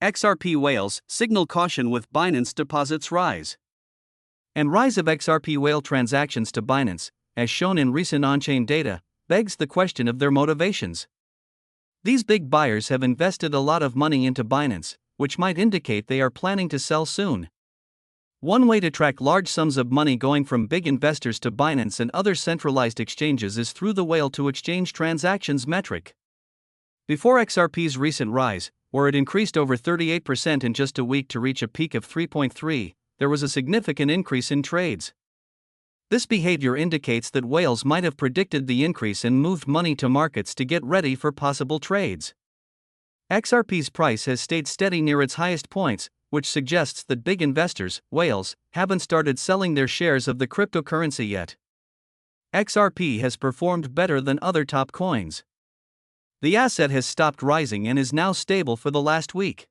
XRP whales signal caution with Binance deposits rise. And rise of XRP whale transactions to Binance, as shown in recent on-chain data, begs the question of their motivations. These big buyers have invested a lot of money into Binance, which might indicate they are planning to sell soon. One way to track large sums of money going from big investors to Binance and other centralized exchanges is through the whale-to-exchange transactions metric. Before XRP's recent rise, where it increased over 38% in just a week to reach a peak of 3.3, there was a significant increase in trades. This behavior indicates that whales might have predicted the increase and moved money to markets to get ready for possible trades. XRP's price has stayed steady near its highest points, which suggests that big investors, whales, haven't started selling their shares of the cryptocurrency yet. XRP has performed better than other top coins. The asset has stopped rising and is now stable for the last week.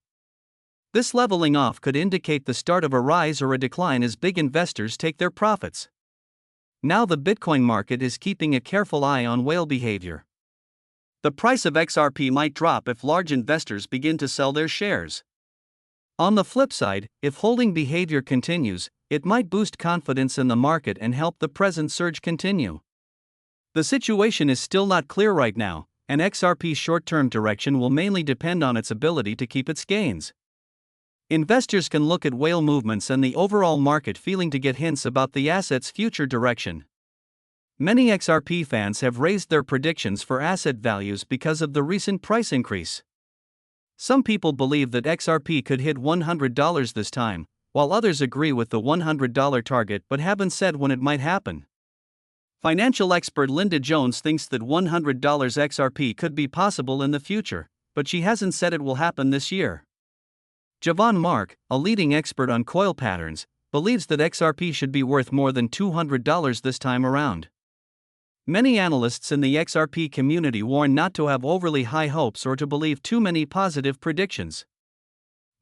This leveling off could indicate the start of a rise or a decline as big investors take their profits. Now the Bitcoin market is keeping a careful eye on whale behavior. The price of XRP might drop if large investors begin to sell their shares. On the flip side, if holding behavior continues, it might boost confidence in the market and help the present surge continue. The situation is still not clear right now, and XRP's short-term direction will mainly depend on its ability to keep its gains. Investors can look at whale movements and the overall market feeling to get hints about the asset's future direction. Many XRP fans have raised their predictions for asset values because of the recent price increase. Some people believe that XRP could hit $100 this time, while others agree with the $100 target but haven't said when it might happen. Financial expert Linda Jones thinks that $100 XRP could be possible in the future, but she hasn't said it will happen this year. Javon Mark, a leading expert on coil patterns, believes that XRP should be worth more than $200 this time around. Many analysts in the XRP community warn not to have overly high hopes or to believe too many positive predictions.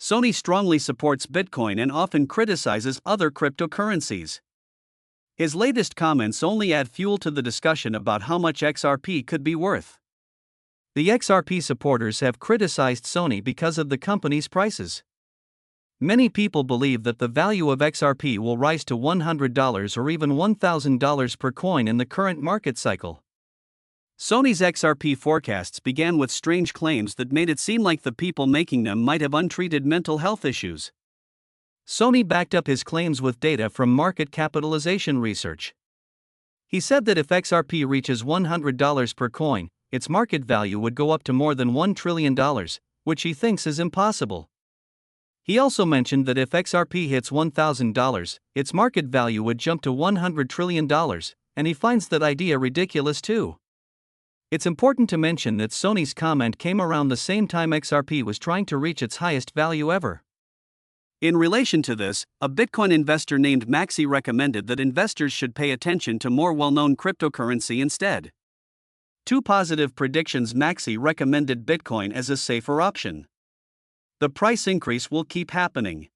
Sony strongly supports Bitcoin and often criticizes other cryptocurrencies. His latest comments only add fuel to the discussion about how much XRP could be worth. The XRP supporters have criticized Sony because of the company's prices. Many people believe that the value of XRP will rise to $100 or even $1,000 per coin in the current market cycle. Sony's XRP forecasts began with strange claims that made it seem like the people making them might have untreated mental health issues. Sony backed up his claims with data from market capitalization research. He said that if XRP reaches $100 per coin, its market value would go up to more than $1 trillion, which he thinks is impossible. He also mentioned that if XRP hits $1,000, its market value would jump to $100 trillion, and he finds that idea ridiculous too. It's important to mention that Sony's comment came around the same time XRP was trying to reach its highest value ever. In relation to this, a Bitcoin investor named Maxi recommended that investors should pay attention to more well-known cryptocurrency instead. Two positive predictions: Maxi recommended Bitcoin as a safer option. The price increase will keep happening.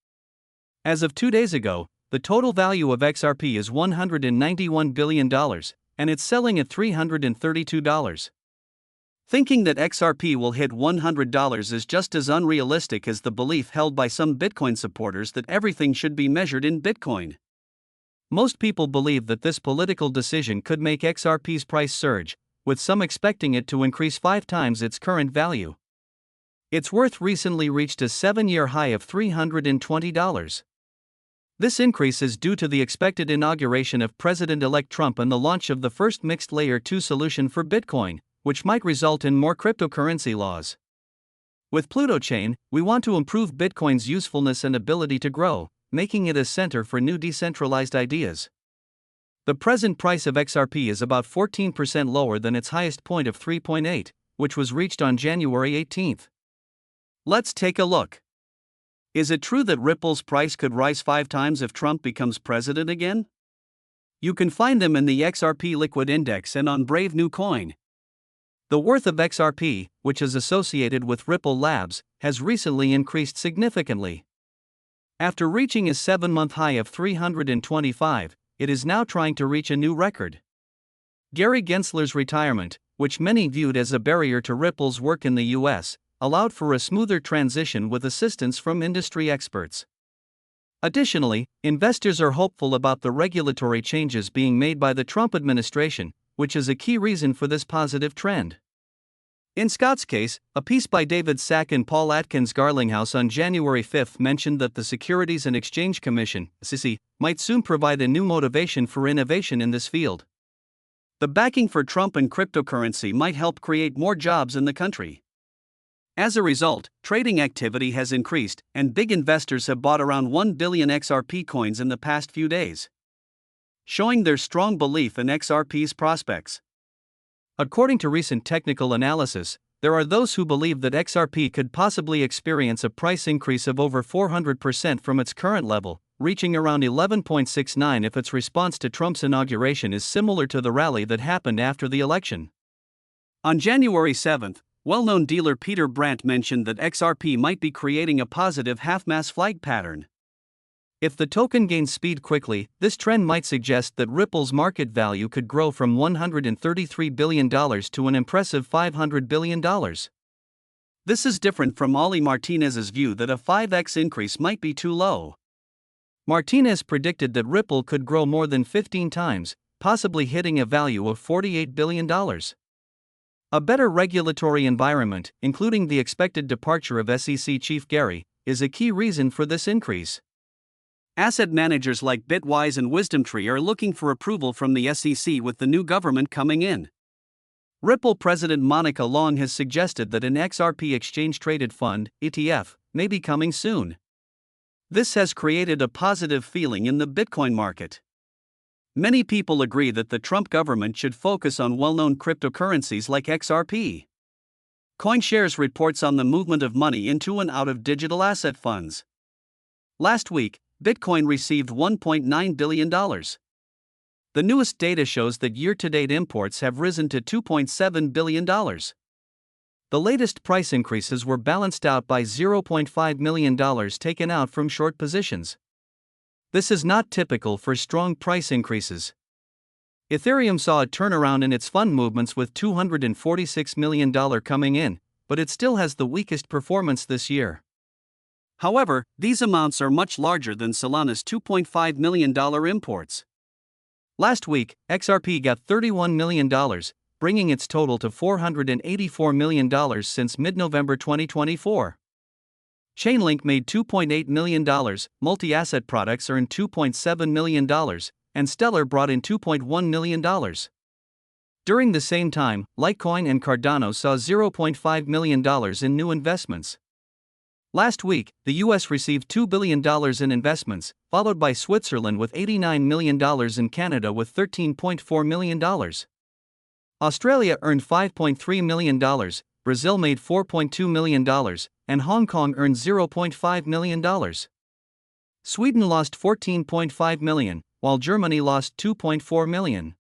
As of 2 days ago, the total value of XRP is $191 billion, and it's selling at $332. Thinking that XRP will hit $100 is just as unrealistic as the belief held by some Bitcoin supporters that everything should be measured in Bitcoin. Most people believe that this political decision could make XRP's price surge, with some expecting it to increase 5 times its current value. Its worth recently reached a 7-year high of $320. This increase is due to the expected inauguration of President-elect Trump and the launch of the first mixed Layer 2 solution for Bitcoin, which might result in more cryptocurrency laws. With Pluto Chain, we want to improve Bitcoin's usefulness and ability to grow, making it a center for new decentralized ideas. The present price of XRP is about 14% lower than its highest point of 3.8, which was reached on January 18. Let's take a look. Is it true that Ripple's price could rise 5 times if Trump becomes president again? You can find them in the XRP Liquid Index and on Brave New Coin. The worth of XRP, which is associated with Ripple Labs, has recently increased significantly. After reaching a 7-month high of 325, it is now trying to reach a new record. Gary Gensler's retirement, which many viewed as a barrier to Ripple's work in the US, allowed for a smoother transition with assistance from industry experts. Additionally, investors are hopeful about the regulatory changes being made by the Trump administration, which is a key reason for this positive trend. In Scott's case, a piece by David Sack and Paul Atkins Garlinghouse on January 5 mentioned that the Securities and Exchange Commission (SEC) might soon provide a new motivation for innovation in this field. The backing for Trump and cryptocurrency might help create more jobs in the country. As a result, trading activity has increased, and big investors have bought around 1 billion XRP coins in the past few days, showing their strong belief in XRP's prospects. According to recent technical analysis, there are those who believe that XRP could possibly experience a price increase of over 400% from its current level, reaching around 11.69 if its response to Trump's inauguration is similar to the rally that happened after the election. On January 7, well-known dealer Peter Brandt mentioned that XRP might be creating a positive half-mass flag pattern. If the token gains speed quickly, this trend might suggest that Ripple's market value could grow from $133 billion to an impressive $500 billion. This is different from Ollie Martinez's view that a 5x increase might be too low. Martinez predicted that Ripple could grow more than 15 times, possibly hitting a value of $48 billion. A better regulatory environment, including the expected departure of SEC Chief Gary, is a key reason for this increase. Asset managers like Bitwise and WisdomTree are looking for approval from the SEC with the new government coming in. Ripple President Monica Long has suggested that an XRP exchange-traded fund, ETF, may be coming soon. This has created a positive feeling in the Bitcoin market. Many people agree that the Trump government should focus on well-known cryptocurrencies like XRP. CoinShares reports on the movement of money into and out of digital asset funds. Last week, Bitcoin received $1.9 billion. The newest data shows that year-to-date imports have risen to $2.7 billion. The latest price increases were balanced out by $0.5 million taken out from short positions. This is not typical for strong price increases. Ethereum saw a turnaround in its fund movements with $246 million coming in, but it still has the weakest performance this year. However, these amounts are much larger than Solana's $2.5 million imports. Last week, XRP got $31 million, bringing its total to $484 million since mid-November 2024. Chainlink made $2.8 million, multi-asset products earned $2.7 million, and Stellar brought in $2.1 million. During the same time, Litecoin and Cardano saw $0.5 million in new investments. Last week, the US received $2 billion in investments, followed by Switzerland with $89 million and Canada with $13.4 million. Australia earned $5.3 million, Brazil made $4.2 million, and Hong Kong earned $0.5 million. Sweden lost $14.5 million, while Germany lost $2.4 million.